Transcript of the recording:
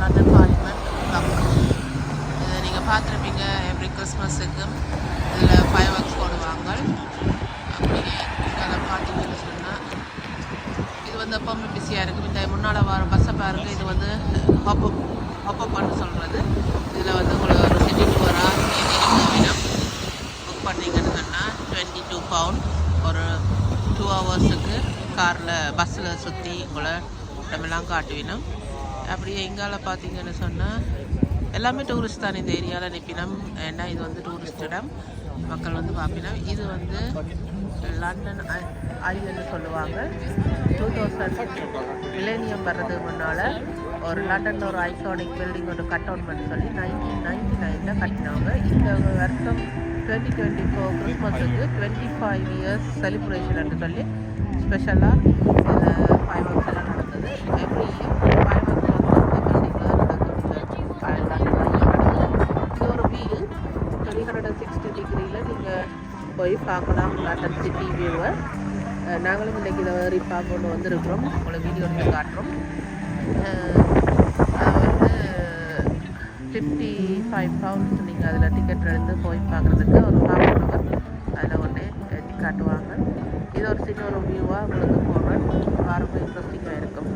London parliament clock. இதை நீங்கள் பார்த்துருப்பீங்க எவ்ரி கிறிஸ்மஸுக்கும் இதில் ஃபயர் ஒர்க்ஸ் போடுவாங்க. அப்படியே அதை பார்த்தீங்கன்னு சொன்னால் இது வந்து எப்பவுமே பிஸியாக இருக்கும். இந்த முன்னால் வர பஸ்ஸை பாருங்க, இது வந்து ஹாப்பப்னு சொல்கிறது. இதில் வந்து உங்களுக்கு ஒரு சிட்டி டூராக புக் பண்ணிங்கன்னு சொன்னால் £22 ஒரு 2 ஹவர்ஸுக்கு காரில் பஸ்ஸில் சுற்றி உங்களை இடமெல்லாம் காட்டுவினோம். அப்படியே எங்கால பார்த்தீங்கன்னு சொன்னால் எல்லாமே டூரிஸ்ட் தான் இந்த ஏரியாவில் அனுப்பினோம். ஏன்னா இது வந்து டூரிஸ்ட் இடம், மக்கள் வந்து பார்ப்பினோம். இது வந்து லண்டன் ஐன்னு சொல்லுவாங்க. 2000 மில்லேனியம் வர்றதுக்கு முன்னால் ஒரு லண்டனில் ஒரு ஐகானிக் பில்டிங் ஒன்று கட்டவுன் பண்ணி சொல்லி 1999 கட்டினாங்க. இந்த வருஷம் 2024 கிறிஸ்மஸுக்கு 25 இயர்ஸ் செலிப்ரேஷன் சொல்லி ஸ்பெஷலாக இதில் ஃபயர் ஒர்க்ஸ் எல்லாம் நடந்தது. எவ்ரி இயர் ஃபயர் ஒர்க்ஸ் வந்து இந்த பில்டிங்கில் நடக்கும். இது ஒரு வியூ 360 டிகிரியில் நீங்கள் போய் பார்க்கலாம் லண்டன் சிட்டி வியூவை. நாங்களும் இன்றைக்கி இதை ஏறி பார்க்கணும் வந்திருக்கிறோம். உங்களை வீடியோ எடுத்து காட்டுறோம். வந்து £55 நீங்கள் அதில் டிக்கெட் எடுத்து போய் பார்க்குறதுக்கு ஒரு ½ ஹவர் அதில் ஒன்றே ஏற்றி காட்டுவாங்க. இது ஒரு சின்ன ஒரு வியூவாக உங்களுக்கு போகிறேன். பாருங்கள், இன்ட்ரெஸ்டிங்காக இருக்கும்.